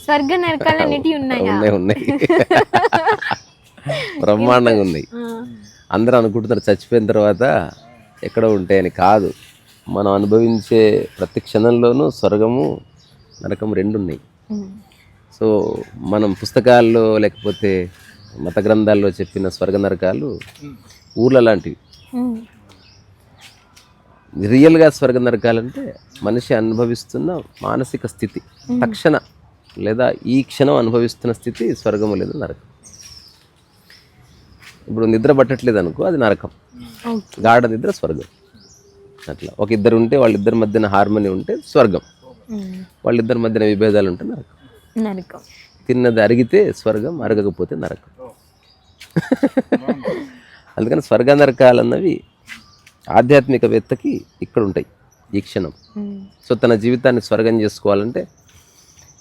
స్వర్గ నరకాలు అనేటివి ఉన్నాయా? ఉన్నాయి బ్రహ్మాండంగా ఉన్నాయి. అందరూ అనుకుంటున్నారు చచ్చిపోయిన తర్వాత ఎక్కడ ఉంటాయని. కాదు, మనం అనుభవించే ప్రతి క్షణంలోనూ స్వర్గము నరకము రెండు ఉన్నాయి. సో మనం పుస్తకాల్లో లేకపోతే మత గ్రంథాల్లో చెప్పిన స్వర్గ నరకాలు ఊర్ల లాంటివి. రియల్గా స్వర్గ నరకాలంటే మనిషి అనుభవిస్తున్న మానసిక స్థితి, తక్షణ లేదా ఈ క్షణం అనుభవిస్తున్న స్థితి స్వర్గము లేదా నరకం. ఇప్పుడు నిద్ర పట్టట్లేదు అనుకో, అది నరకం. గాఢ నిద్ర స్వర్గం. అట్లా ఒక ఇద్దరు ఉంటే వాళ్ళిద్దరి మధ్యన హార్మోని ఉంటే స్వర్గం, వాళ్ళిద్దరి మధ్యన విభేదాలు ఉంటే నరకం. తిన్నది అరిగితే స్వర్గం, అరగకపోతే నరకం. అందుకని స్వర్గ నరకాలు అన్నవి ఆధ్యాత్మికవేత్తకి ఇక్కడ ఉంటాయి ఈ క్షణం. సో తన జీవితాన్ని స్వర్గం చేసుకోవాలంటే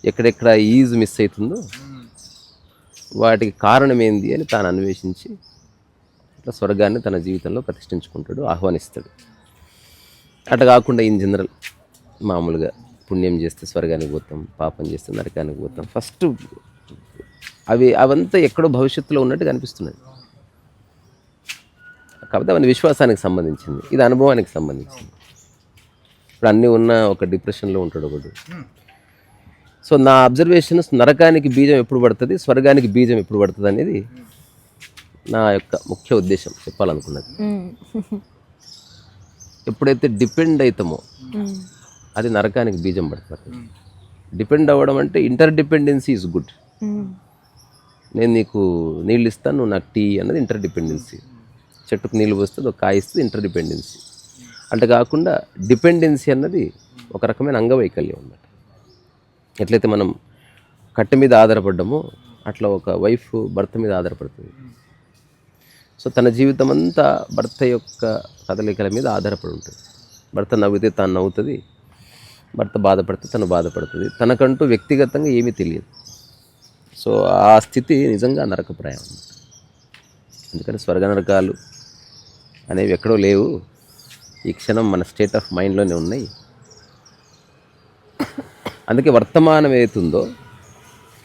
ఎక్కడెక్కడ ఈజ్ మిస్ అవుతుందో వాటికి కారణం ఏంది అని తాను అన్వేషించి అట్లా స్వర్గాన్ని తన జీవితంలో ప్రతిష్ఠించుకుంటాడు, ఆహ్వానిస్తాడు. అట్లా కాకుండా ఇన్ జనరల్ మామూలుగా పుణ్యం చేస్తే స్వర్గానికి పోతాం, పాపం చేస్తే నరకానికి పోతాం. ఫస్ట్ అవంతా ఎక్కడో భవిష్యత్తులో ఉన్నట్టు కనిపిస్తున్నది. కాకపోతే అవన్నీ విశ్వాసానికి సంబంధించింది, ఇది అనుభవానికి సంబంధించింది. ఇప్పుడు అన్నీ ఉన్న ఒక డిప్రెషన్లో ఉంటాడు ఒకడు. సో నా అబ్జర్వేషన్స్ నరకానికి బీజం ఎప్పుడు పడుతుంది, స్వర్గానికి బీజం ఎప్పుడు పడుతుంది అనేది నా యొక్క ముఖ్య ఉద్దేశం చెప్పాలనుకున్నది. ఎప్పుడైతే డిపెండ్ అవుతామో అది నరకానికి బీజం పడుతుంది. డిపెండ్ అవ్వడం అంటే ఇంటర్ డిపెండెన్సీ ఈజ్ గుడ్. నేను నీకు నీళ్ళు ఇస్తాను, నువ్వు నాకు టీ అన్నది ఇంటర్ డిపెండెన్సీ. చెట్టుకు నీళ్ళు పోస్తుంది, ఒక కాయ ఇస్తుంది, ఇంటర్ డిపెండెన్సీ. అంటే కాకుండా డిపెండెన్సీ అన్నది ఒక రకమైన అంగవైకల్యం అన్నమాట. ఎట్లయితే మనం కట్టె మీద ఆధారపడ్డామో అట్లా ఒక వైఫ్ భర్త మీద ఆధారపడుతుంది. సో తన జీవితం అంతా భర్త యొక్క కదలికల మీద ఆధారపడి ఉంటుంది. భర్త నవ్వితే తాను నవ్వుతుంది, భర్త బాధపడితే తను బాధపడుతుంది. తనకంటూ వ్యక్తిగతంగా ఏమీ తెలియదు. సో ఆ స్థితి నిజంగా నరకప్రాయం అన్నమాట. అందుకని స్వర్గ నరకాలు అనేవి ఎక్కడో లేవు, ఈ క్షణం మన స్టేట్ ఆఫ్ మైండ్లోనే ఉన్నాయి. అందుకే వర్తమానం ఏతుందో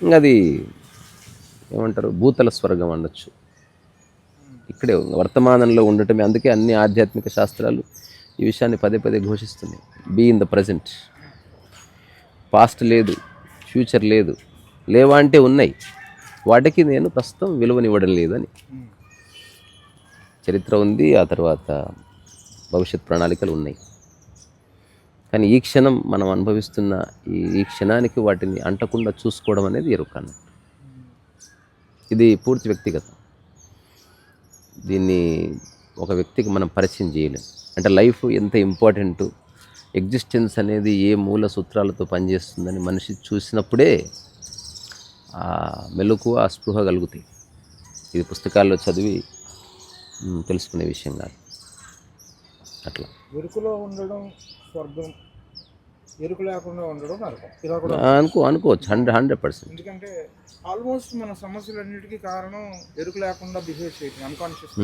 ఇంకా అది ఏమంటారు, భూతల స్వర్గం అనొచ్చు. ఇక్కడే వర్తమానంలో ఉండటమే. అందుకే అన్ని ఆధ్యాత్మిక శాస్త్రాలు ఈ విషయాన్ని పదే పదే ఘోషిస్తున్నాయి. Be in the present. Past లేదు, ఫ్యూచర్ లేదు. లేవా అంటే ఉన్నాయి, వాటికి నేను ప్రస్తుతం విలువనివ్వడం లేదని. చరిత్ర ఉంది, ఆ తర్వాత భవిష్యత్ ప్రణాళికలు ఉన్నాయి. కానీ ఈ క్షణం మనం అనుభవిస్తున్న ఈ క్షణానికి వాటిని అంటకుండా చూసుకోవడం అనేది ఎరుకన్న. ఇది పూర్తి వ్యక్తిగతం. దీన్ని ఒక వ్యక్తికి మనం పరిచయం చేయలేం. అంటే లైఫ్ ఎంత ఇంపార్టెంట్, ఎగ్జిస్టెన్స్ అనేది ఏ మూల సూత్రాలతో పనిచేస్తుందని మనిషి చూసినప్పుడే ఆ మెలకువ, ఆ స్పృహ కలుగుతాయి. ఇది పుస్తకాల్లో చదివి తెలుసుకునే విషయం కాదు. అట్లా ఎరుకులో ఉండడం స్వర్గం, ఎరుకు లేకుండా ఉండడం నరకం. ఇలా కూడా అనుకోవచ్చు 100%. ఎందుకంటే ఆల్మోస్ట్ మన సమస్యలన్నిటికీ కారణం ఎరుకు లేకుండా బిహేవ్ చేయడం, అన్కాన్షియస్.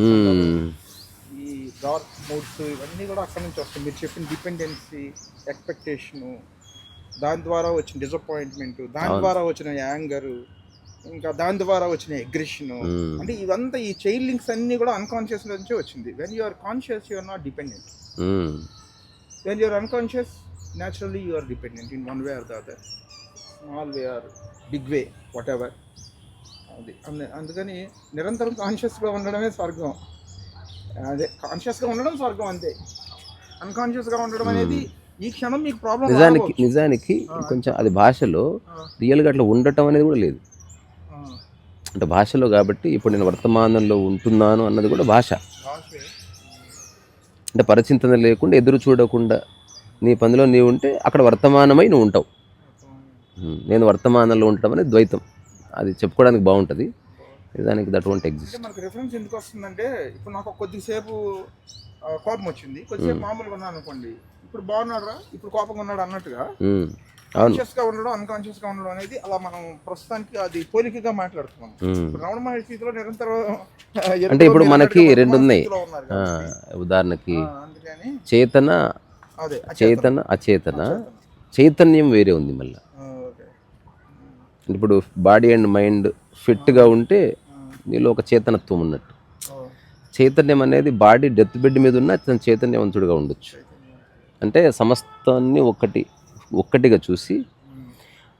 ఈ డార్క్ మూడ్స్ ఇవన్నీ కూడా అక్కడి నుంచి వస్తాయి. మీరు చెప్పిన డిపెండెన్సీ, ఎక్స్పెక్టేషను, దాని ద్వారా వచ్చిన డిసప్పాయింట్మెంట్, దాని ద్వారా వచ్చిన యాంగరు, ఇంకా దాని ద్వారా వచ్చిన అగ్రెషను, అంటే ఇవంతా ఈ చైల్డ్ లింక్స్ అన్నీ కూడా అన్కాన్షియస్ నుంచే వచ్చింది. When you are conscious you are not dependent. When you are unconscious naturally you are dependent in one way or the other, small way or big way, whatever. అందుకని నిరంతరం కాన్షియస్గా ఉండడమే స్వర్గం. అదే కాన్షియస్గా ఉండడం స్వర్గం అంతే. అన్కాన్షియస్గా ఉండడం అనేది ఈ క్షణం మీకు ప్రాబ్లం. నిజానికి కొంచెం అది భాషలో రియల్గా అట్లా ఉండటం అనేది కూడా లేదు. అంటే భాషలో కాబట్టి ఇప్పుడు నేను వర్తమానంలో ఉంటున్నాను అన్నది కూడా భాష. అంటే పరిచింతన లేకుండా, ఎదురు చూడకుండా నీ పనిలో నీవు ఉంటే అక్కడ వర్తమానమై నువ్వు ఉంటావు. నేను వర్తమానంలో ఉండటం అనేది ద్వైతం. అది చెప్పుకోవడానికి బాగుంటుంది, నిజానికి దట్ వోంట్ ఎగ్జిస్ట్. మనకు రిఫరెన్స్ ఎందుకు వస్తుందంటే, ఇప్పుడు నాకు కొద్దిసేపు కోపం వచ్చింది, కొద్దిసేపు మామూలుగా ఉన్నాను అనుకోండి, ఇప్పుడు బాగున్నాడు రా, ఇప్పుడు కోపంగా ఉన్నాడు అన్నట్టుగా కాన్షియస్గా ఉండడం, అన్కాన్షియస్గా ఉండడం అనేది అలా మనం ప్రస్తుతానికి అది పోలికగా మాట్లాడుతున్నాం. రమణ మహర్షి స్థితిలో నిరంతరం అంటే ఇప్పుడు మనకి రెండు ఉన్నాయి. ఉదాహరణకి చేతన, అచేతన. చైతన్యం వేరే ఉంది. మళ్ళీ ఇప్పుడు బాడీ అండ్ మైండ్ ఫిట్గా ఉంటే నీలో ఒక చేతనత్వం ఉన్నట్టు. చైతన్యం అనేది బాడీ డెత్ బెడ్ మీద ఉన్న అతను చైతన్యవంతుడిగా ఉండొచ్చు. అంటే సమస్తాన్ని ఒక్కటిగా చూసి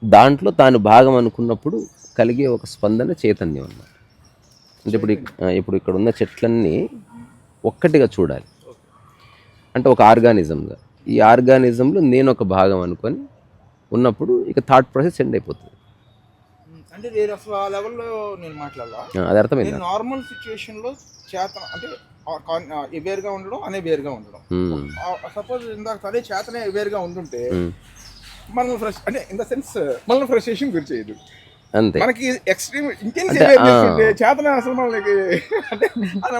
దాంట్లో తాను భాగం అనుకున్నప్పుడు కలిగే ఒక స్పందన చైతన్యం అన్నమాట. అంటే ఇప్పుడు ఇక్కడ ఉన్న చెట్లన్నీ ఒక్కటిగా చూడాలి, అంటే ఒక ఆర్గానిజంగా. ఈ ఆర్గానిజంలో నేను ఒక భాగం అనుకొని ఉన్నప్పుడు ఇక థాట్ ప్రాసెస్ ఎండ్ అయిపోతుంది. అంటే నేను అసలు ఆ లెవెల్లో నేను మాట్లాడాలా, అది అర్థమైంది. నేను నార్మల్ సిచ్యువేషన్లో చేతన అంటే అవేర్గా ఉండడం అనేవేర్గా ఉండడం. సపోజ్ ఇందాక అదే చేతనే అవేర్గా ఉండుంటే మనల్ని ఫ్రెష్ అంటే ఇన్ ద సెన్స్ మనల్ని ఫ్రస్ట్రేషన్ గురి చేయదు. అంతే. మనకి ఎక్స్ట్రీమ్ ఇంటెన్స్ అవేర్నెస్ ఉంటే చేతన అసలు మనకి అంటే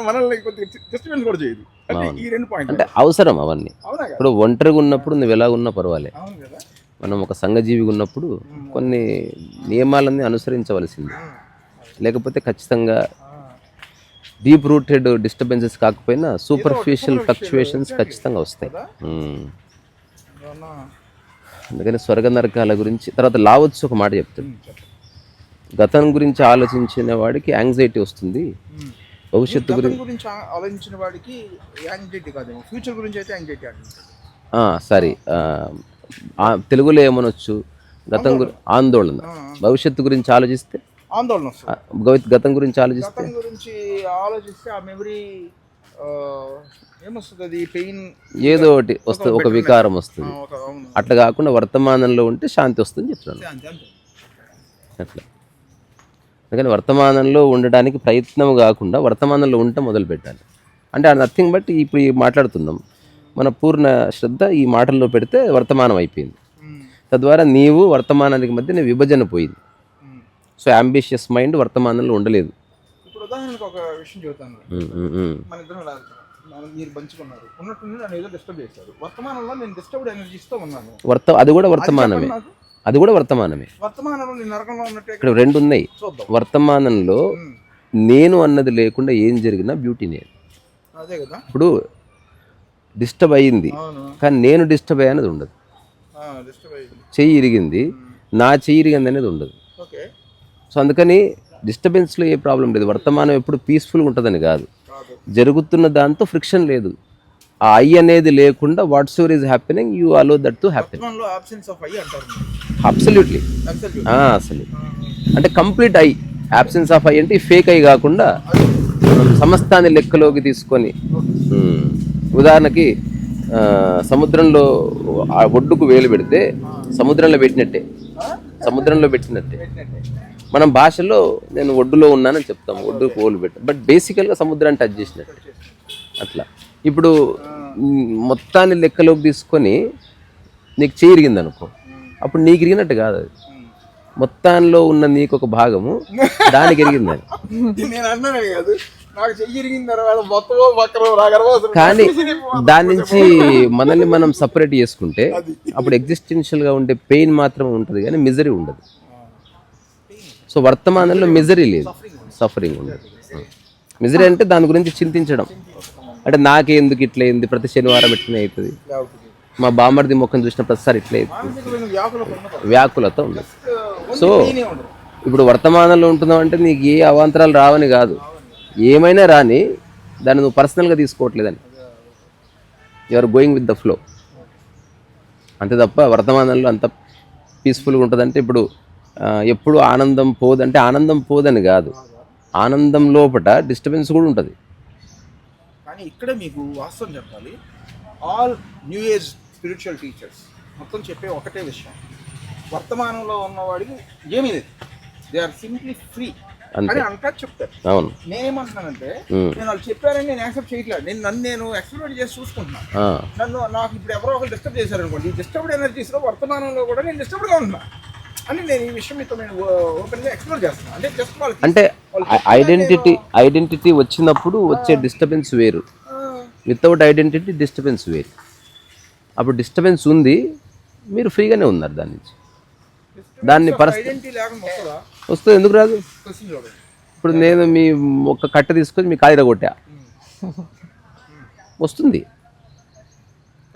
మనల్ని కొద్దిగా డిస్టర్బెన్స్ కూడా చేయదు. అంటే ఈ 2 పాయింట్ అంటే అవసరం అవన్నీ. అవునా కదా? ఇప్పుడు ఒంటరిగా ఉన్నప్పుడు నువ్వు ఎలా ఉన్నా పర్వాలే. అవును కదా. మనం ఒక సంఘజీవిగా ఉన్నప్పుడు కొన్ని నియమాలన్నీ అనుసరించవలసింది, లేకపోతే ఖచ్చితంగా డీప్ రూటెడ్ డిస్టర్బెన్సెస్ కాకపోయినా సూపర్ఫిషియల్ ఫ్లక్చువేషన్స్ ఖచ్చితంగా వస్తాయి. అందుకని స్వర్గ నరకాల గురించి తర్వాత లావోత్సు ఒక మాట చెప్తాడు. గతం గురించి ఆలోచించిన వాడికి యాంగ్జైటీ వస్తుంది, భవిష్యత్తు గురించి ఆలోచించిన వాడికి యాంగ్జైటీ కాదేమో, ఫ్యూచర్ గురించి అయితే యాంగ్జైటీ అంటుంది. సారీ, తెలుగులో ఏమనొచ్చు, ఆందోళన. భవిష్యత్తు గురించి ఆలోచిస్తే ఆందోళన వస్తుంది. గతం గురించి ఆలోచిస్తే ఆ మెమరీ ఏమొస్తుంది, అది పెయిన్ ఏదో ఒకటి వస్తుంది, ఒక వికారం వస్తుంది. అట్లా కాకుండా వర్తమానంలో ఉంటే శాంతి వస్తుంది చెప్తున్నాను. అట్లా అందుకని వర్తమానంలో ఉండడానికి ప్రయత్నం కాకుండా వర్తమానంలో ఉంటే మొదలు పెట్టాలి. అంటే నథింగ్ బట్ ఇప్పుడు మాట్లాడుతున్నాం, మన పూర్ణ శ్రద్ధ ఈ మాటల్లో పెడితే వర్తమానం అయిపోయింది. తద్వారా నీవు వర్తమానానికి మధ్య విభజన పోయింది. సో అంబిషియస్ మైండ్ వర్తమానంలో ఉండలేదు. ఇప్పుడు ఉదాహరణకు ఒక విషయం చెబుతాను. మన ఇద్దరం మీరు పంచుకున్నారు, ఉన్నట్టుండి నన్ను ఏదో డిస్టర్బ్ చేశారు. వర్తమానంలో నేను డిస్టర్బ్డ్ ఎనర్జీస్తో ఉన్నాను. అది కూడా వర్తమానమే. వర్తమానంలో నేను నరకంలో ఉన్నట్టు ఇక్కడ 2 ఉన్నాయి. వర్తమానంలో నేను అన్నది లేకుండా ఏం జరిగినా బ్యూటీ నేను. అదే కదా. ఇప్పుడు డిస్టర్బ్ అయ్యింది కానీ నేను డిస్టర్బ్ అయ్యానది ఉండదు. చెయ్యి ఇరిగింది, నా చెయ్యి ఇరిగింది అనేది ఉండదు. సో అందుకని డిస్టర్బెన్స్లో ఏ ప్రాబ్లం లేదు. వర్తమానం ఎప్పుడు పీస్ఫుల్గా ఉంటుందని కాదు, జరుగుతున్న దాంతో ఫ్రిక్షన్ లేదు. ఆ ఐ అనేది లేకుండా whatever is happening you allow that to happen. Absolutely. అసలు అంటే complete I, absence of I అంటే ఫేక్ ఐ కాకుండా సమస్తాన్ని లెక్కలోకి తీసుకొని. ఉదాహరణకి సముద్రంలో ఆ ఒడ్డుకు వేలు పెడితే సముద్రంలో పెట్టినట్టే. మనం భాషలో నేను ఒడ్డులో ఉన్నానని చెప్తాం, ఒడ్డుకు వేలు పెట్టాం, బట్ బేసికల్గా సముద్రాన్ని టచ్ చేసినట్టే. అట్లా ఇప్పుడు మొత్తాన్ని లెక్కలోకి తీసుకొని నీకు చేయిరిగింది అనుకో, అప్పుడు నీకు ఇరిగినట్టు కాదు, అది మొత్తంలో ఉన్న నీకు ఒక భాగము దానికి ఇరిగిందని. కానీ దాని నుంచి మనల్ని మనం సపరేట్ చేసుకుంటే అప్పుడు ఎగ్జిస్టెన్షియల్గా ఉండే పెయిన్ మాత్రం ఉంటుంది కానీ మిజరీ ఉండదు. సో వర్తమానంలో మిజరీ లేదు, సఫరింగ్ ఉండదు. మిజరీ అంటే దాని గురించి చింతించడం, అంటే నాకెందుకు ఇట్లా అయింది, ప్రతి శనివారం ఇట్లనే అవుతుంది, మా బామ్మర్ది ముఖం చూసిన ప్రతిసారి ఇట్లా అవుతుంది, వ్యాకులత ఉండదు. సో ఇప్పుడు వర్తమానంలో ఉంటున్నావు అంటే నీకు ఏ అవాంతరాలు రావని కాదు, ఏమైనా రాని దాన్ని నువ్వు పర్సనల్గా తీసుకోవట్లేదని, you are going with the flow అంతే తప్ప వర్తమానంలో అంత పీస్ఫుల్గా ఉంటుందంటే ఇప్పుడు ఎప్పుడు ఆనందం పోదంటే ఆనందం పోదని కాదు, ఆనందం లోపల డిస్టర్బెన్స్ కూడా ఉంటుంది. కానీ ఇక్కడ మీకు వాస్తవం చెప్పాలి, all new age spiritual teachers మొత్తం చెప్పే ఒకటే విషయం, వర్తమానంలో ఉన్నవాడికి ఏమీ లేదు, దే ఆర్ సింప్లీ ఫ్రీ అని అంతా చెప్తారు. అవును. నేనేమంటున్నానంటే నేను వాళ్ళు చెప్పారని నేను యాక్సెప్ట్ చేయట్లేదు, నేను ఎక్స్పెరిమెంట్ చేసి చూసుకుంటున్నాను. నాకు ఇప్పుడు ఎవరో ఒకరు డిస్టర్బ్ చేశారు అనుకోండి, ఈ డిస్టర్బ్డ్ ఎనర్జీస్లో వర్తమానంలో కూడా నేను డిస్టర్బ్డ్గా ఉన్నా అని నేను ఈ విషయం మీతో నేను ఓపెన్గా ఎక్స్ప్లోర్ చేస్తున్నాను. అంటే జస్ట్ వాళ్ళకి అంటే ఐడెంటిటీ వచ్చినప్పుడు వచ్చే డిస్టర్బెన్స్ వేరు, వితౌట్ ఐడెంటిటీ డిస్టర్బెన్స్ వేరు. అప్పుడు డిస్టర్బెన్స్ ఉంది, మీరు ఫ్రీగానే ఉన్నారు దాని నుంచి. దాన్ని వస్తుంది, ఎందుకు రాదు? ఇప్పుడు నేను మీ ఒక కట్ట తీసుకొని మీ కాలిర కొట్టా, వస్తుంది.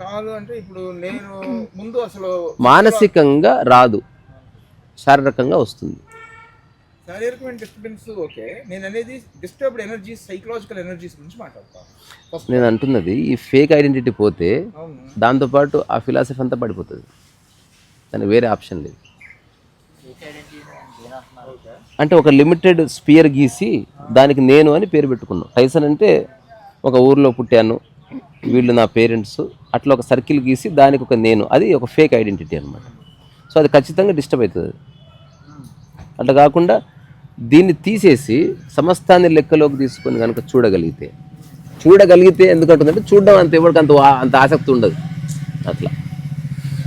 కాదు అంటే ఇప్పుడు నేను ముందు అసలు మానసికంగా రాదు, శారీరకంగా వస్తుంది. శారీరకమైన డిస్టర్బెన్స్ ఓకే, నేను అనేది డిస్టర్బ్డ్ ఎనర్జీస్, సైకలాజికల్ ఎనర్జీస్ గురించి మాట్లాడతాను. నేను అంటున్నది ఈ ఫేక్ ఐడెంటిటీ పోతే అవును, దాంతోపాటు ఆ ఫిలాసఫీ అంతా పడిపోతుంది, దానికి వేరే ఆప్షన్ లేదు. ఓకే, అంటే ఒక లిమిటెడ్ స్పియర్ గీసి దానికి నేను అని పేరు పెట్టుకున్నాను. టైసన్ అంటే ఒక ఊర్లో పుట్టాను, వీళ్ళు నా పేరెంట్స్, అట్లా ఒక సర్కిల్ గీసి దానికి ఒక నేను, అది ఒక ఫేక్ ఐడెంటిటీ అనమాట. సో అది ఖచ్చితంగా డిస్టర్బ్ అవుతుంది. అట్లా కాకుండా దీన్ని తీసేసి సమస్తాన్ని లెక్కలోకి తీసుకొని కనుక చూడగలిగితే ఎందుకంటుందంటే చూడడం అంత ఎవరికి అంత ఆసక్తి ఉండదు. అట్లా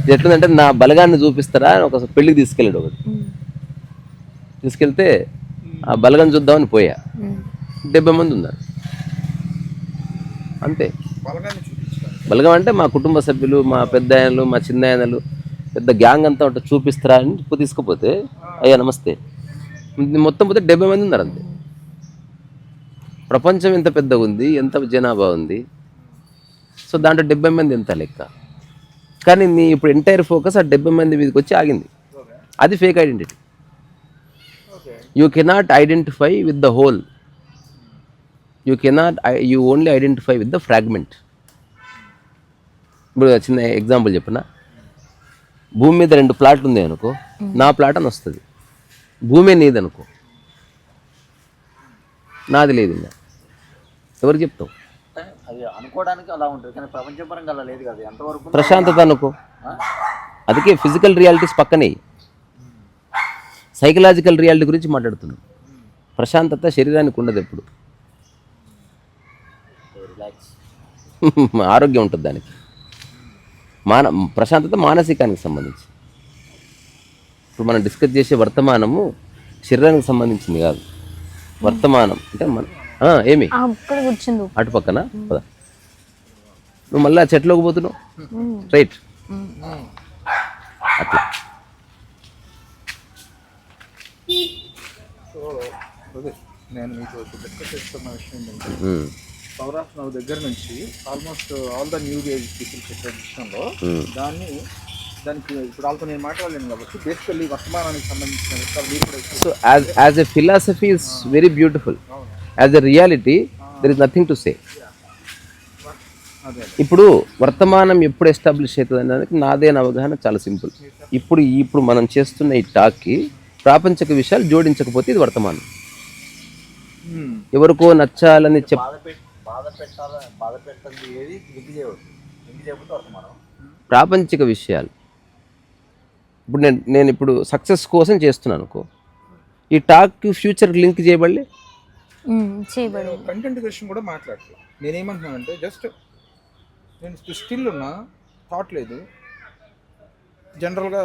ఇది ఎట్లుందంటే నా బలగాన్ని చూపిస్తారా అని ఒక పెళ్ళికి తీసుకెళ్ళాడు ఒకటి. తీసుకెళ్తే ఆ బలగం చూద్దామని పోయా, 70 మంది ఉన్నారు అంతే. బలగాన్ని చూపించాలి. బలగం అంటే మా కుటుంబ సభ్యులు, మా పెద్ద ఆయనలు, మా చిన్న ఆయనలు, పెద్ద గ్యాంగ్ అంతా ఉంటే చూపిస్తారా అని తీసుకుపోతే, అయ్యా నమస్తే, మొత్తం పోతే 70 మంది ఉన్నారు అంతే. ప్రపంచం ఎంత పెద్దగా ఉంది, ఎంత జనాభా ఉంది, సో దాంట్లో 70 మంది ఎంత లెక్క. కానీ నీ ఇప్పుడు ఎంటైర్ ఫోకస్ ఆ 70 మంది మీదకి వచ్చి ఆగింది. ఓకే, అది fake identity. Okay, you cannot identify with the whole, you only identify with the fragment. ఇప్పుడు చిన్న ఎగ్జాంపుల్ చెప్పిన, భూమి మీద 2 ప్లాట్లు ఉంది అనుకో, నా ప్లాట్ అని వస్తుంది. భూమి నీదనుకో, నాది లేదు, ఇంకా ఎవరు చెప్తావు? అది అనుకోవడానికి అలా ఉంటుంది, కానీ ప్రపంచపరంగా అలా లేదు కదా. ఎంతవరకు ప్రశాంతత అనుకో, అందుకే ఫిజికల్ రియాలిటీస్ పక్కనే, సైకలాజికల్ రియాలిటీ గురించి మాట్లాడుతున్నాం. ప్రశాంతత శరీరానికి ఉండదు ఎప్పుడు, రిలాక్స్. ఆరోగ్యం ఉంటుంది దానికి. ప్రశాంతత మానసికానికి సంబంధించి. ఇప్పుడు మనం డిస్కస్ చేసే వర్తమానము శరీరానికి సంబంధించింది కాదు. వర్తమానం అంటే మన ఏమి అటు పక్కన పద, నువ్వు మళ్ళీ ఆ చెట్లోకి పోతున్నావు, రైట్, అట్లా. సో అదే నేను మీతో డిస్కస్ చేస్తున్న విషయం ఏంటంటే, పవర్ ఆఫ్ నవ్ దగ్గర నుంచి almost all the new age people చెప్పే విషయంలో దానికి ఇప్పుడు వాళ్ళతో నేను మాట్లాడలేను కాబట్టి బేసికల్లీ వర్తమానానికి సంబంధించిన విషయాలు మీరు కూడా so as a philosophy is very beautiful, as a reality there is nothing to say. అదే ఇప్పుడు వర్తమానం ఎప్పుడు ఎస్టాబ్లిష్ అవుతుంది అనేది నాదే అవగాహన చాలా సింపుల్. ఇప్పుడు మనం చేస్తున్న ఈ టాక్కి ప్రాపంచిక విషయాలు జోడించకపోతే ఇది వర్తమానం. ఎవరికో నచ్చాలని బాధ పెట్టండి ఏది లింక్ చేయకపోతే వర్తమానం. ప్రాపంచిక విషయాలు ఇప్పుడు నేను ఇప్పుడు సక్సెస్ కోసం చేస్తున్నాను అనుకో, ఈ టాక్ ఫ్యూచర్ లింక్ చేయబడలే, కంటెంట్ విషయం కూడా మాట్లాడతాను. నేనేమంటున్నానంటే జస్ట్ నేను స్టిల్ ఉన్నా, థాట్ లేదు, జనరల్గా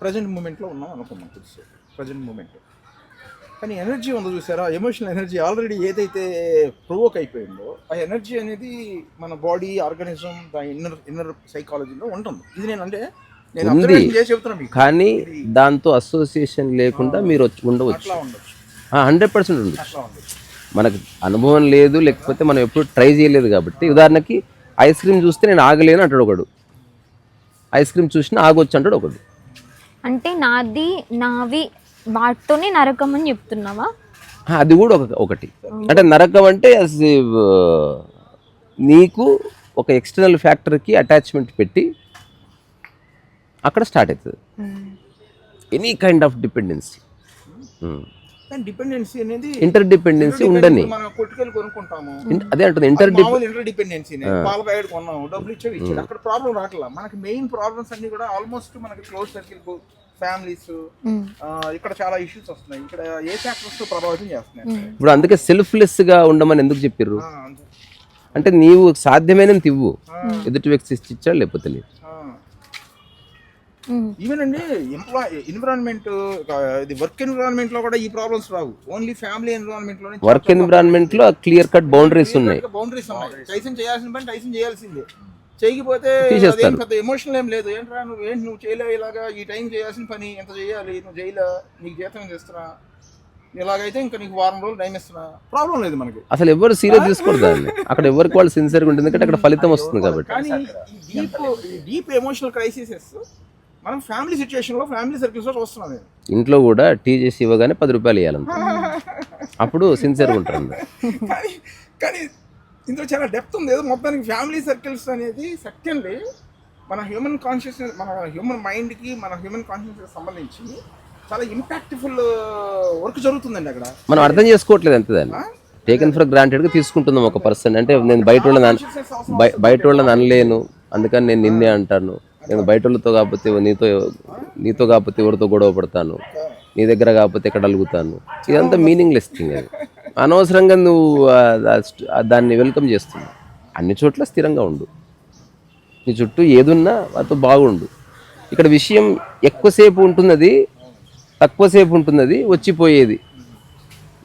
ప్రజెంట్ మూమెంట్లో ఉన్నాం అనుకున్నాం, తెలుసు ప్రజెంట్ మూమెంట్. కానీ ఎనర్జీ ఉందో చూసారా, ఎమోషనల్ ఎనర్జీ ఆల్రెడీ ఏదైతే ప్రొవోక్ అయిపోయిందో ఆ ఎనర్జీ అనేది మన బాడీ, ఆర్గానిజం, దాని ఇన్నర్ సైకాలజీలో ఉంటుంది. ఇది నేను అబ్జర్వేషన్ చేసి చెప్తున్నా మీకు. కానీ దాంతో అసోసియేషన్ లేకుండా మీరు ఉండవచ్చు, అట్లా ఉండొచ్చు, 100% ఉండొచ్చు. అట్లా ఉండొచ్చు. మనకు అనుభవం లేదు, లేకపోతే మనం ఎప్పుడు ట్రై చేయలేదు కాబట్టి. ఉదాహరణకి ఐస్ క్రీమ్ చూస్తే నేను ఆగలేను అంటాడు ఒకడు, ఐస్ క్రీమ్ చూసినా ఆగొచ్చు అంటాడు ఒకడు. అంటే నావి వాటితోనే నరకం అని చెప్తున్నావా? అది కూడా ఒకటి. అంటే నరకం అంటే నీకు ఒక ఎక్స్టర్నల్ ఫ్యాక్టర్కి అటాచ్మెంట్ పెట్టి అక్కడ స్టార్ట్ అవుతుంది any kind of dependency. Dependency అనేది ఇంటర్ డిపెండెన్సీ ఉండని, మనం కొట్టుకెళ్ళి కొనుక్కుంటాము, అదే అంటుంది ఇంటర్ డిపెండెన్సీ. పాల ప్యాకెట్ కొన్నాము, డబ్బులు ఇచ్చాడు, అక్కడ ప్రాబ్లం రావట్లా. మనకి మెయిన్ ప్రాబ్లమ్స్ అన్ని కూడా ఆల్మోస్ట్ మనకి క్లోజ్ సర్కిల్, ఫ్యామిలీస్, ఇక్కడ చాలా ఇష్యూస్ వస్తున్నాయి. ఇక్కడ ఏ ఫ్యాక్టర్స్ ప్రభావితం చేస్తున్నాయి. ఇప్పుడు అందుకే సెల్ఫ్లెస్ గా ఉండమని ఎందుకు చెప్పారు అంటే, నీవు సాధ్యమైనంత ఇవ్వు, ఎదుటి వ్యక్తి ఇచ్చాడు లేకపోతే లేదు. ఈవెన్ అండి ఎన్విరాన్మెంట్, ఇది వర్క్ ఎన్విరాన్మెంట్ లో కూడా ఈ ప్రాబ్లమ్స్ రావు. ఓన్లీ ఫ్యామిలీ ఎన్విరాన్మెంట్ లో, వర్క్ ఎన్విరాన్మెంట్ లో క్లియర్ కట్ బౌండరీస్ ఉన్నాయి. టైసన్ చేయాల్సిన పని టైసన్ చేయాల్సిందే, చేయకపోతే పెద్ద ఎమోషనల్ ఏం లేదు. ఏంట్రా నువ్వు చేయలేవు, ఇలాగా ఈ టైం చేయాల్సిన పని ఎంత చేయాలి, నువ్వు చేయలే, నీకు జీతం చేస్తున్నా, ఇలాగైతే ఇంకా నీకు వారం రోజులు టైం ఇస్తున్నా, ప్రాబ్లం లేదు మనకి. అసలు ఎవరు సీరియస్ తీసుకోరు దాన్ని, అక్కడ ఎవరికి వాళ్ళు సిన్సియర్గా ఉంటుంది, ఎందుకంటే అక్కడ ఫలితం వస్తుంది కాబట్టి. కానీ డీప్ ఎమోషనల్ క్రైసిసెస్ మనం ఫ్యామిలీ సిచ్యువేషన్లో ఫ్యామిలీ సర్కిల్స్లో చూస్తున్నాం నేను. ఇంట్లో కూడా టీ చేసి ఇవ్వగానే 10 రూపాయలు ఇవ్వాలంట, అప్పుడు సిన్సియర్గా ఉంటారు. కానీ ఇందులో చాలా డెప్త్ ఉంది. ఏదో మొత్తానికి ఫ్యామిలీ సర్కిల్స్ అనేది సెకండ్లీ మన హ్యూమన్ కాన్షియస్నెస్, మన హ్యూమన్ మైండ్కి, మన హ్యూమన్ కాన్షియస్నెస్కి సంబంధించి చాలా ఇంపాక్ట్ఫుల్ వర్క్ జరుగుతుందండి అక్కడ. మనం అర్థం చేసుకోవట్లేదు అంతే, దాన్ని టేకన్ ఫర్ గ్రాంటెడ్గా తీసుకుంటున్నాం ఒక పర్సన్. అంటే నేను బయట వాళ్ళని అనలేను, అందుకని నేను నిన్నే అంటాను. నేను బయట వాళ్ళతో కాకపోతే నీతో కాకపోతే ఎవరితో గొడవ పడతాను, నీ దగ్గర కాకపోతే ఎక్కడ అలుగుతాను. ఇదంతా మీనింగ్లెస్ థింగ్. అది అనవసరంగా నువ్వు దాన్ని వెల్కమ్ చేస్తున్నావు. అన్ని చోట్ల స్థిరంగా ఉండు, నీ చుట్టూ ఏదున్నా వాటితో బాగుండు. ఇక్కడ విషయం ఎక్కువసేపు ఉంటున్నది, తక్కువసేపు ఉంటున్నది, వచ్చిపోయేది.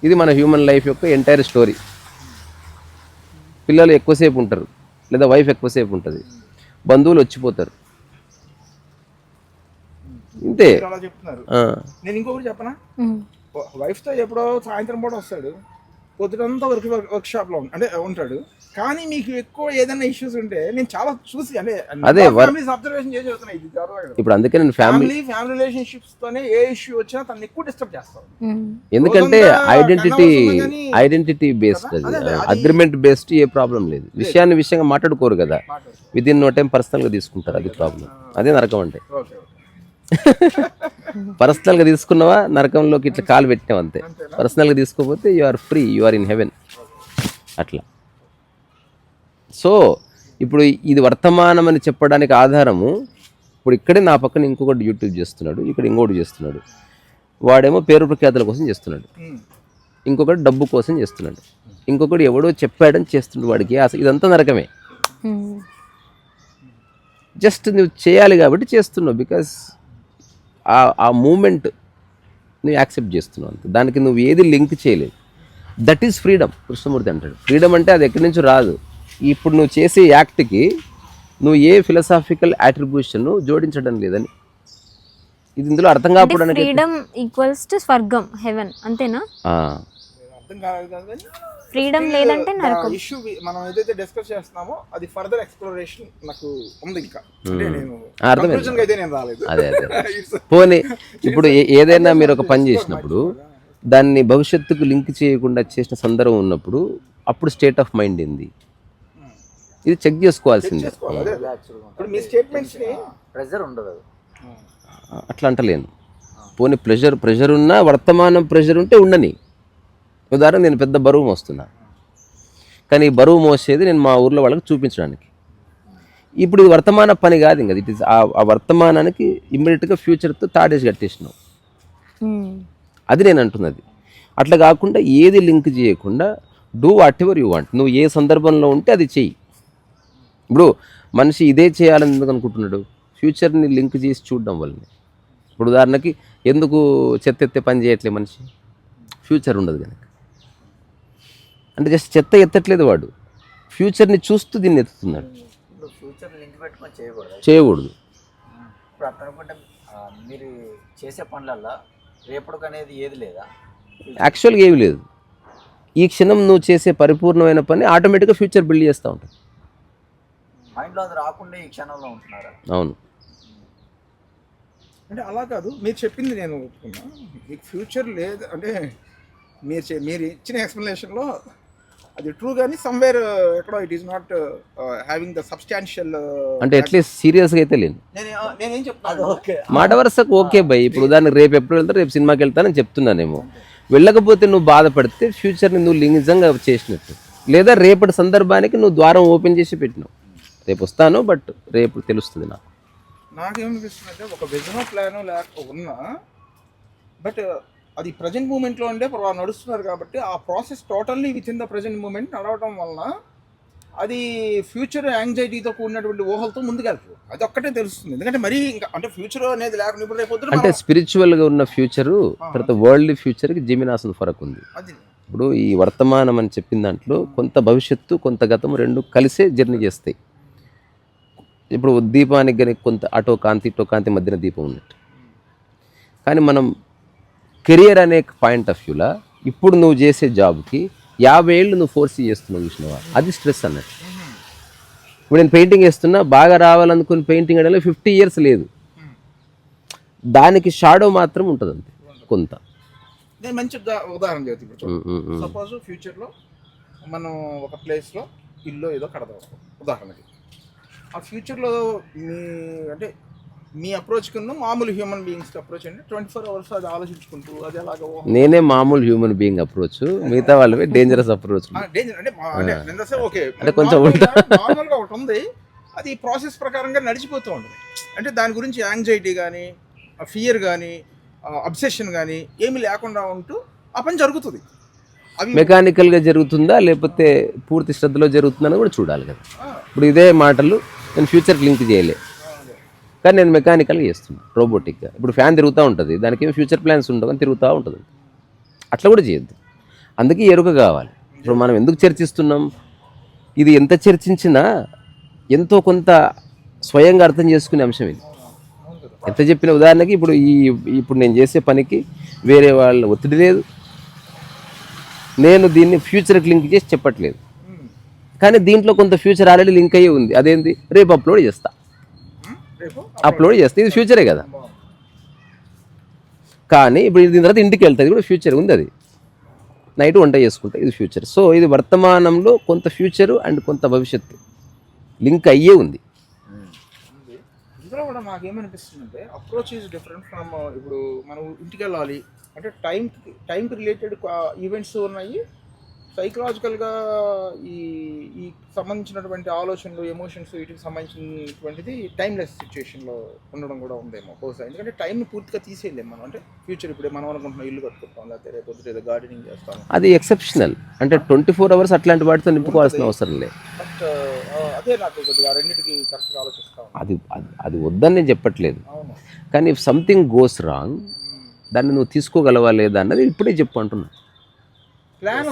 ఇది మన హ్యూమన్ లైఫ్ యొక్క ఎంటైర్ స్టోరీ. పిల్లలు ఎక్కువసేపు ఉంటారు, లేదా వైఫ్ ఎక్కువసేపు ఉంటుంది, బంధువులు వచ్చిపోతారు, ఇంతే. అలా చెప్తున్నారు. నేను ఇంకొకటి చెప్పనా, వైఫ్తో ఎప్పుడో సాయంత్రం పూట వస్తాడు, పొద్దునంతా వర్క్ షాప్లో అంటే ఉంటాడు. కానీ మీకు ఎక్కువ ఏదైనా ఇష్యూస్ ఉంటే నేను చాలా చూసి అంటే అబ్జర్వేషన్ చేసి చెప్తున్నా. ఇది ఇప్పుడు అందుకే నేను ఫ్యామిలీ రిలేషన్షిప్స్ తోనే ఏ ఇష్యూ వచ్చినా తను ఎక్కువ డిస్టర్బ్ చేస్తాను. ఎందుకంటే ఐడెంటిటీ బేస్డ్, అది అగ్రిమెంట్ బేస్డ్, ఏ ప్రాబ్లం లేదు. విషయంగా మాట్లాడుకోరు కదా, within no time personal గా తీసుకుంటారు, అది ప్రాబ్లం. అదే నరకం అంటే. పర్సనల్ గా తీసుకున్నావా నరకంలోకి ఇట్లా కాలు పెట్టినావు అంతే. పర్సనల్ గా తీసుకోకపోతే you are free, you are in heaven. అట్లా. సో ఇప్పుడు ఇది వర్తమానం అని చెప్పడానికి ఆధారము, ఇప్పుడు ఇక్కడే నా పక్కన ఇంకొకటి యూట్యూబ్ చేస్తున్నాడు, ఇక్కడ ఇంకోటి చేస్తున్నాడు. వాడేమో పేరు ప్రఖ్యాతుల కోసం చేస్తున్నాడు, ఇంకొకటి డబ్బు కోసం చేస్తున్నాడు, ఇంకొకటి ఎవడో చెప్పాడని చేస్తున్నాడు. వాడికి అసలు ఇదంతా నరకమే. జస్ట్ నువ్వు చేయాలి కాబట్టి చేస్తున్నావు, బికాస్ ఆ మూమెంట్ నువ్వు యాక్సెప్ట్ చేస్తున్నావు అంతే. దానికి నువ్వు ఏది లింక్ చేయలేదు. That is freedom. కృష్ణమూర్తి అంటాడు ఫ్రీడమ్ అంటే అది ఎక్కడి నుంచి రాదు. ఇప్పుడు నువ్వు చేసే యాక్ట్కి నువ్వు ఏ ఫిలసాఫికల్ అట్రిబ్యూషన్ జోడించడం లేదని. ఇది ఇందులో అర్థం కాకపోవడానికి ఫ్రీడమ్ ఈక్వల్స్ టు స్వర్గం, హెవెన్, అంతేనా? అర్థం కాదు కానీ ఫ్రీడమ్ లేదంటే నరకం. ఇష్యూ మనం ఏదైతే డిస్కస్ చేస్తున్నామో అది ఫర్దర్ ఎక్స్ప్లోరేషన్ నాకు ఉంది. ఇంకా అంటే నేను కన్క్లూజన్కి అయితే నేను రాలేదు. అదే పోనీ ఇప్పుడు ఏదైనా మీరు ఒక పని చేసినప్పుడు దాన్ని భవిష్యత్తుకు లింక్ చేయకుండా చేసిన సందర్భం ఉన్నప్పుడు అప్పుడు స్టేట్ ఆఫ్ మైండ్ ఏంది, ఇది చెక్ చేసుకోవాల్సిందే. మీ స్టేట్మెంట్స్ ప్రెజర్ ఉండదు, అట్లా అంటలేను. పోనీ ప్రెషర్ ఉన్నా, వర్తమానం ప్రెషర్ ఉంటే ఉండని. ఉదాహరణ, నేను పెద్ద బరువు మోస్తున్నా, కానీ ఈ బరువు మోసేది నేను మా ఊర్లో వాళ్ళకి చూపించడానికి. ఇప్పుడు ఇది వర్తమాన పని కాదు, ఇంకా ఇట్ ఈస్ ఆ వర్తమానానికి ఇమ్మీడియట్గా ఫ్యూచర్తో తాడేసి కట్టేసినావు. అది నేను అంటున్నది. అట్లా కాకుండా ఏది లింక్ చేయకుండా do what ever you want. నువ్వు ఏ సందర్భంలో ఉంటే అది చెయ్యి. ఇప్పుడు మనిషి ఇదే చేయాలని ఎందుకు అనుకుంటున్నాడు? ఫ్యూచర్ని లింక్ చేసి చూడడం వల్లనే. ఇప్పుడు ఉదాహరణకి ఎందుకు చెత్త ఎత్తే పని చేయట్లే మనిషి? ఫ్యూచర్ ఉండదు కనుక. అంటే జస్ట్ చెత్త ఎత్తట్లేదు వాడు, ఫ్యూచర్ని చూస్తూ దీన్ని ఎత్తుతున్నాడు. ఫ్యూచర్ లింక్ పెట్టుకొని చేయకూడదు. ఇప్పుడు అట్లా అనుకుంటే మీరు చేసే పనులల్లో రేపటికి అనేది ఏది లేదా? యాక్చువల్గా ఏమి లేదు. ఈ క్షణం నువ్వు చేసే పరిపూర్ణమైన పని ఆటోమేటిక్గా ఫ్యూచర్ బిల్డ్ చేస్తూ ఉంటుంది. మైండ్లో అది రాకుండా ఈ క్షణంలో ఉంటున్నారా? అవును. అంటే అలా కాదు, మీరు చెప్పింది నేను ఒప్పుకున్నా. మీకు ఫ్యూచర్ లేదు అంటే మీరు ఇచ్చిన ఎక్స్ప్లెనేషన్లో అది ట్రూ, కానీ సమ్వేర్ ఎక్కడో it is not having the substantial. అంటే అట్లీస్ట్ సీరియస్గా అయితే లేను. నేనేం చెప్తాను, మాట వరుసకు ఓకే బై. ఇప్పుడు దానికి రేపు ఎప్పుడు వెళ్తా, రేపు సినిమాకి వెళ్తానని చెప్తున్నానేమో. వెళ్ళకపోతే నువ్వు బాధపడితే ఫ్యూచర్ని నువ్వు నిజంగా చేసినట్టు. లేదా రేపటి సందర్భానికి నువ్వు ద్వారం ఓపెన్ చేసి పెట్టినావు, రేపు వస్తాను బట్ రేపు తెలుస్తుంది నాకు. నాకేమనిపిస్తుంది అంటే ఒక విజన్ ప్లాన్ లేక ఉన్నా, బట్ అది ప్రజెంట్ మూమెంట్లో ఉండే నడుస్తున్నారు కాబట్టి ఆ process totally within the present moment నడవడం వలన అది ఫ్యూచర్ యాంగ్జైటీతో కూడినటువంటి ఊహలతో ముందుకెళ్తారు. అది ఒక్కటే తెలుస్తుంది. ఎందుకంటే మరీ ఇంకా అంటే ఫ్యూచర్ అనేది లేకుండా ఇప్పుడు రేపు అంటే స్పిరిచువల్గా ఉన్న ఫ్యూచరు తర్వాత వరల్డ్ ఫ్యూచర్కి జిమినాసన్ ఫరక్ ఉంది. ఇప్పుడు ఈ వర్తమానం అని చెప్పిన దాంట్లో కొంత భవిష్యత్తు కొంత గతం రెండు కలిసే జర్నీ చేస్తాయి. ఇప్పుడు దీపానికి కానీ కొంత అటో కాంతి ఇటో కాంతి మధ్యన దీపం ఉన్నట్టు. కానీ మనం కెరియర్ అనే పాయింట్ ఆఫ్ వ్యూలా ఇప్పుడు నువ్వు చేసే జాబ్కి 50 ఏళ్ళు నువ్వు ఫోర్స్ చేస్తున్నావు చూసినావా, అది స్ట్రెస్ అన్నట్టు. ఇప్పుడు నేను పెయింటింగ్ వేస్తున్నా, బాగా రావాలనుకుని పెయింటింగ్ వేయడంలో 50 years లేదు. దానికి షాడో మాత్రం ఉంటుంది అంతే కొంత. నేను మంచి ఉదాహరణ చెప్తాను. ఇప్పుడు సపోజ్ ఫ్యూచర్లో మనం ఒక ప్లేస్లో ఇల్లు ఏదో కడదాం ఉదాహరణకి. ఆ ఫ్యూచర్లో అంటే మీ అప్రోచ్ కన్నా మామూలు హ్యూమన్ బీయింగ్స్ అప్రోచ్ అంటే 24 hours అది ఆలోచించుకుంటూ అది ఎలాగో నేనే మామూలు హ్యూమన్ బీయింగ్ అప్రోచ్, మిగతా వాళ్ళవే డేంజరస్ అప్రోచ్. డేంజర్ అంటే ఓకే అంటే కొంచెం నార్మల్గా ఒకటి ఉంది, అది ప్రాసెస్ ప్రకారంగా నడిచిపోతూ ఉంటుంది. అంటే దాని గురించి యాంగ్జైటీ కానీ ఫియర్ కానీ అబ్సెషన్ కానీ ఏమీ లేకుండా ఉంటూ ఆ పని జరుగుతుంది. అవి మెకానికల్గా జరుగుతుందా లేకపోతే పూర్తి శ్రద్ధలో జరుగుతుందని కూడా చూడాలి కదా. ఇప్పుడు ఇదే మాటలు నేను ఫ్యూచర్కి లింక్ చేయలే, కానీ నేను మెకానికల్గా చేస్తున్నాను, రోబోటిక్గా. ఇప్పుడు ఫ్యాన్ తిరుగుతూ ఉంటుంది, దానికి ఏమి ఫ్యూచర్ ప్లాన్స్ ఉండవు కానీ తిరుగుతూ ఉంటుంది. అట్లా కూడా చేయొద్దు, అందుకే ఎరుక కావాలి. ఇప్పుడు మనం ఎందుకు చర్చిస్తున్నాం, ఇది ఎంత చర్చించినా ఎంతో కొంత స్వయంగా అర్థం చేసుకునే అంశం ఇది. ఎంత చెప్పిన ఉదాహరణకి ఇప్పుడు నేను చేసే పనికి వేరే వాళ్ళ ఒత్తిడి లేదు, నేను దీన్ని ఫ్యూచర్కి లింక్ చేసి చెప్పట్లేదు, కానీ దీంట్లో కొంత ఫ్యూచర్ ఆల్రెడీ లింక్ అయ్యి ఉంది. అదేంటి, రేపు అప్లోడ్ చేస్తా, ఇది ఫ్యూచరే కదా. కానీ ఇప్పుడు దీని తర్వాత ఇంటికి వెళ్తుంది, కూడా ఫ్యూచర్ ఉంది. అది నైట్ వంట చేసుకుంటా, ఇది ఫ్యూచర్. సో ఇది వర్తమానంలో కొంత ఫ్యూచరు అండ్ కొంత భవిష్యత్తు లింక్ అయ్యే ఉంది. ఇందులో కూడా నాకేమనిపిస్తుంది అంటే అప్రోచ్ ఈజ్ డిఫరెంట్ ఫ్రమ్ ఇప్పుడు మనం ఇంటికి వెళ్ళాలి అంటే టైంకి రిలేటెడ్ ఈవెంట్స్ ఉన్నాయి. సైకలాజికల్గా ఈ సంబంధించినటువంటి ఆలోచనలు ఎమోషన్స్ వీటికి సంబంధించినటువంటిది టైమ్లెస్ సిచ్యుయేషన్లో ఉండడం కూడా ఉందేమో బహుశా. ఎందుకంటే టైంని పూర్తిగా తీసేయలేము మనం. అంటే ఫ్యూచర్ ఇప్పుడే మనం అనుకుంటున్నాం ఇల్లు కట్టుకుంటాం, లేకపోతే రేపు ఏదో గార్డెనింగ్ చేస్తాం, అది ఎక్సెప్షనల్. అంటే 24 hours అట్లాంటి వాటితో నింపుకోవాల్సిన అవసరం లేదు. బట్ అదే నాకు కొద్దిగా రెండింటికి కరెక్ట్గా ఆలోచిస్తాం. అది వద్దని నేను చెప్పట్లేదు, అవును. కానీ ఇఫ్ సంథింగ్ గోస్ రాంగ్ దాన్ని నువ్వు తీసుకోగలవా లేదా అన్నది ఇప్పుడే చెప్పు అంటున్నా.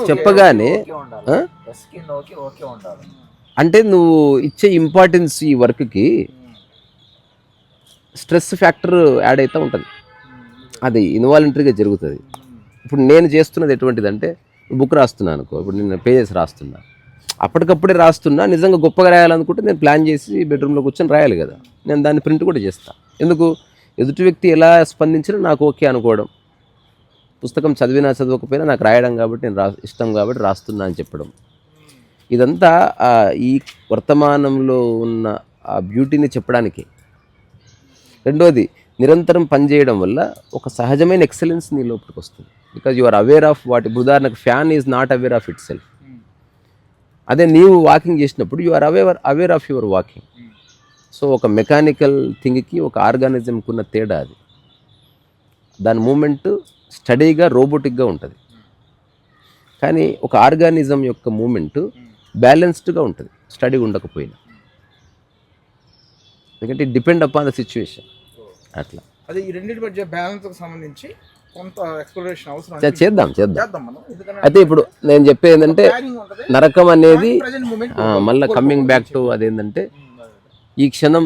చెప్పగానే అంటే నువ్వు ఇచ్చే ఇంపార్టెన్స్ ఈ వర్క్కి స్ట్రెస్ ఫ్యాక్టర్ యాడ్ అవుతూ ఉంటుంది, అది ఇన్వాలంటరీగా జరుగుతుంది. ఇప్పుడు నేను చేస్తున్నది ఎటువంటిదంటే బుక్ రాస్తున్నాను అనుకో, ఇప్పుడు నేను పేజెస్ రాస్తున్నా, అప్పటికప్పుడే రాస్తున్నా. నిజంగా గొప్పగా రాయాలనుకుంటే నేను ప్లాన్ చేసి బెడ్రూమ్లో కూర్చొని రాయాలి కదా, నేను దాన్ని ప్రింట్ కూడా చేస్తాను. ఎందుకు, ఎదుటి వ్యక్తి ఎలా స్పందించినా నాకు ఓకే అనుకోవడం. పుస్తకం చదివినా చదవకపోయినా నాకు రాయడం కాబట్టి నేను ఇష్టం కాబట్టి రాస్తున్నా అని చెప్పడం, ఇదంతా ఈ వర్తమానంలో ఉన్న ఆ బ్యూటీని చెప్పడానికి. రెండోది, నిరంతరం పనిచేయడం వల్ల ఒక సహజమైన ఎక్సలెన్స్ నీ లోపలికి వస్తుంది. Because you are aware of what. ఉదాహరణకు fan is not aware of itself. అదే నీవు వాకింగ్ చేసినప్పుడు you are aware of your walking. So ఒక మెకానికల్ థింగ్కి ఒక ఆర్గానిజంకి ఉన్న తేడా అది. దాని మూమెంట్ స్టడీగా రోబోటిక్గా ఉంటుంది, కానీ ఒక ఆర్గానిజం యొక్క మూమెంట్ బ్యాలెన్స్డ్గా ఉంటుంది స్టడీ ఉండకపోయినా. ఎందుకంటే it depend upon the situation. అట్లా అదే ఈ రెండింటి మధ్య బ్యాలెన్స్కి సంబంధించి కొంత ఎక్స్ప్లోరేషన్ అవసరం. చేద్దాం మనం. అయితే ఇప్పుడు నేను చెప్పేది ఏంటంటే నరకం అనేది మళ్ళీ కమ్మింగ్ బ్యాక్ టు అదేంటంటే ఈ క్షణం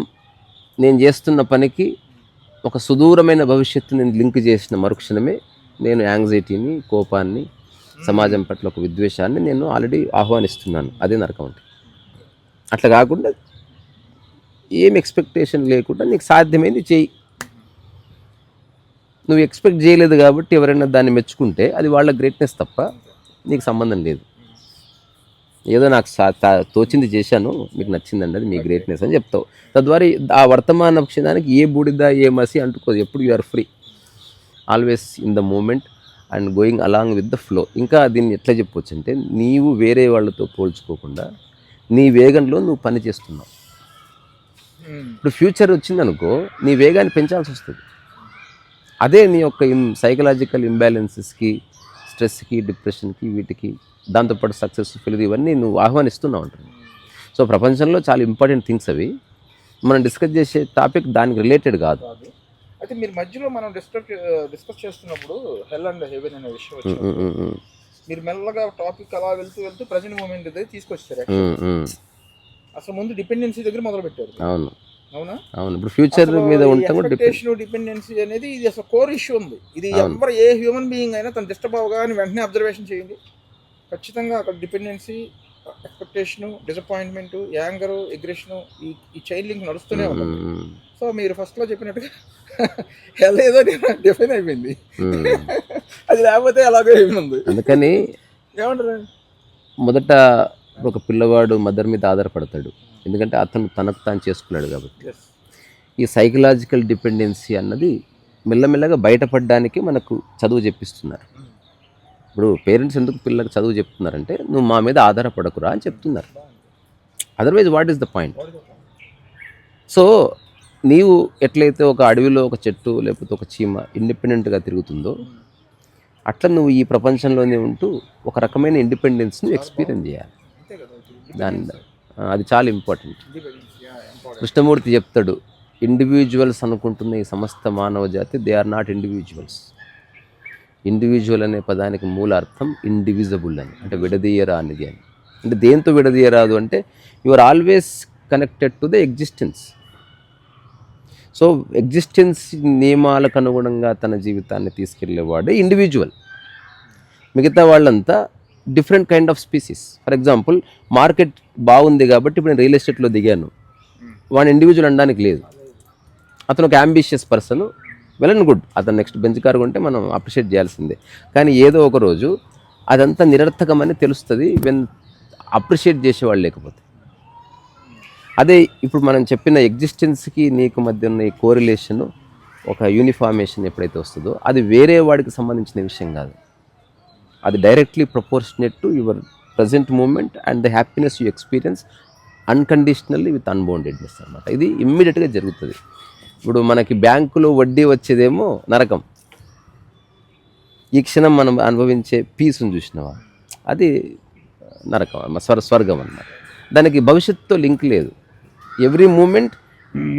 నేను చేస్తున్న పనికి ఒక సుదూరమైన భవిష్యత్తుని లింక్ చేసిన మరుక్షణమే నేను యాంగ్జైటీని, కోపాన్ని, సమాజం పట్ల ఒక విద్వేషాన్ని నేను ఆల్రెడీ ఆహ్వానిస్తున్నాను. అదే నరకం అంటే. అట్లా కాకుండా ఏం ఎక్స్పెక్టేషన్ లేకుండా నీకు సాధ్యమైంది చెయ్యి. నువ్వు ఎక్స్పెక్ట్ చేయలేదు కాబట్టి ఎవరైనా దాన్ని మెచ్చుకుంటే అది వాళ్ళ గ్రేట్నెస్ తప్ప నీకు సంబంధం లేదు. ఏదో నాకు తోచింది చేశాను, మీకు నచ్చిందండి, అది మీ గ్రేట్నెస్ అని చెప్తావు. తద్వారా ఆ వర్తమాన క్షణానికి ఏ బూడిద ఏ మసి అంటుకోదు. ఎప్పుడు you are free, always in the moment and going along with the flow. ఇంకా దీన్ని ఎట్లా చెప్పొచ్చు అంటే నీవు వేరే వాళ్ళతో పోల్చుకోకుండా నీ వేగంలో నువ్వు పని చేస్తున్నావు. ఇప్పుడు ఫ్యూచర్ వచ్చిందనుకో నీ వేగాన్ని పెంచాల్సి వస్తుంది. అదే నీ యొక్క సైకలాజికల్ ఇంబ్యాలెన్సెస్కి, స్ట్రెస్కి, డిప్రెషన్కి, వీటికి, దాంతోపాటు సక్సెస్ఫుల్ ఇవన్నీ నువ్వు ఆహ్వానిస్తున్నావు అంటారు. సో ప్రపంచంలో చాలా ఇంపార్టెంట్ థింగ్స్ అవి. మనం డిస్కస్ చేసే టాపిక్ దానికి రిలేటెడ్ కాదు. అయితే మీరు మధ్యలో మనం డిస్కస్ చేస్తున్నప్పుడు హెల్ అండ్ హెవెన్ అనే విషయం వచ్చింది. మీరు మెల్లగా టాపిక్ అలా వెళ్తూ ప్రజెంట్ మూమెంట్ దగ్గర తీసుకొచ్చారు. అసలు ముందు డిపెండెన్సీ దగ్గర మొదలు పెట్టారు. అవునా? అవును. ఇప్పుడు ఫ్యూచర్ మీద ఉంటాం. డిపెండెన్సీ అనేది ఇది అసలు కోర్ ఇష్యూ ఉంది. ఇది ఎవరు ఏ హ్యూమన్ బీయింగ్ అయినా తను డిస్టర్బ్ అవగానే వెంటనే అబ్జర్వేషన్ చేయండి, ఖచ్చితంగా అక్కడ డిపెండెన్సీ, ఎక్స్పెక్టేషను, డిసప్పాయింట్మెంట్, యాంగరు, ఎగ్రెషను, ఈ చైల్డ్ లింక్ నడుస్తూనే ఉంటుంది. సో సో మీరు ఫస్ట్లో చెప్పినట్టుగా హెల్ ఏదో డిఫైన్ అయిపోయింది, అది లేకపోతే ఎలాగో ఏమి అందుకని ఏమంటారు. మొదట ఒక పిల్లవాడు మదర్ మీద ఆధారపడతాడు, ఎందుకంటే అతను తనకు తాను చేసుకున్నాడు కాబట్టి. ఈ సైకలాజికల్ డిపెండెన్సీ అన్నది మెల్లమెల్లగా బయటపడడానికి మనకు చదువు చెప్పిస్తున్నారు. ఇప్పుడు పేరెంట్స్ ఎందుకు పిల్లలకు చదువు చెప్తున్నారంటే నువ్వు మా మీద ఆధారపడకురా అని చెప్తున్నారు. Otherwise what is the point? So నీవు ఎట్లయితే ఒక అడవిలో ఒక చెట్టు లేకపోతే ఒక చీమ ఇండిపెండెంట్గా తిరుగుతుందో అట్లా నువ్వు ఈ ప్రపంచంలోనే ఉంటూ ఒక రకమైన ఇండిపెండెన్స్ని ఎక్స్పీరియన్స్ చేయాలి. అది చాలా ఇంపార్టెంట్. కృష్ణమూర్తి చెప్తాడు, ఇండివిజువల్స్ అనుకుంటున్న ఈ సమస్త మానవ జాతి they are not individuals. Individual అనే పదానికి మూల అర్థం ఇండివిజిబుల్ అని, అంటే విడదీయరా అనేది అని. అంటే దేంతో విడదీయరాదు అంటే you are always connected to the existence. So existence నియమాలకు అనుగుణంగా తన జీవితాన్ని తీసుకెళ్లేవాడే ఇండివిజువల్. మిగతా వాళ్ళంతా different kind of species. For example market బాగుంది కాబట్టి ఇప్పుడు నేను రియల్ ఎస్టేట్లో దిగాను, వాడు ఇండివిజువల్ అనడానికి లేదు. అతను ఒక ambitious person, well and good, అతను నెక్స్ట్ బెంచ్ కార్ కొంటే మనం అప్రిషియేట్ చేయాల్సిందే. కానీ ఏదో ఒక రోజు అదంతా నిరర్థకమని తెలుస్తుంది వెన్ అప్రిషియేట్ చేసేవాళ్ళు లేకపోతే. అదే ఇప్పుడు మనం చెప్పిన ఎగ్జిస్టెన్స్కి నీకు మధ్య ఉన్న ఈ కోరిలేషన్, ఒక యూనిఫార్మేషన్ ఎప్పుడైతే వస్తుందో అది వేరే వాడికి సంబంధించిన విషయం కాదు. అది directly proportionate to your present moment and the happiness you experience unconditionally with unboundedness అన్నమాట. ఇది ఇమ్మీడియట్గా జరుగుతుంది. ఇప్పుడు మనకి బ్యాంకులో వడ్డీ వచ్చేదేమో నరకం, ఈ క్షణం మనం అనుభవించే పీస్ని చూసినావా అది నరకం, స్వర్గం అన్నమాట. దానికి భవిష్యత్తుతో లింక్ లేదు. Every moment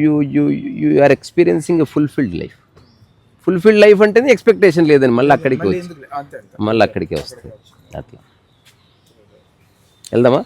you are experiencing a fulfilled life. Fulfilled life అంటేనే ఎక్స్పెక్టేషన్ లేదని మళ్ళీ అక్కడికి వచ్చి మళ్ళీ అక్కడికే వస్తుంది. అట్లా వెళ్దామా?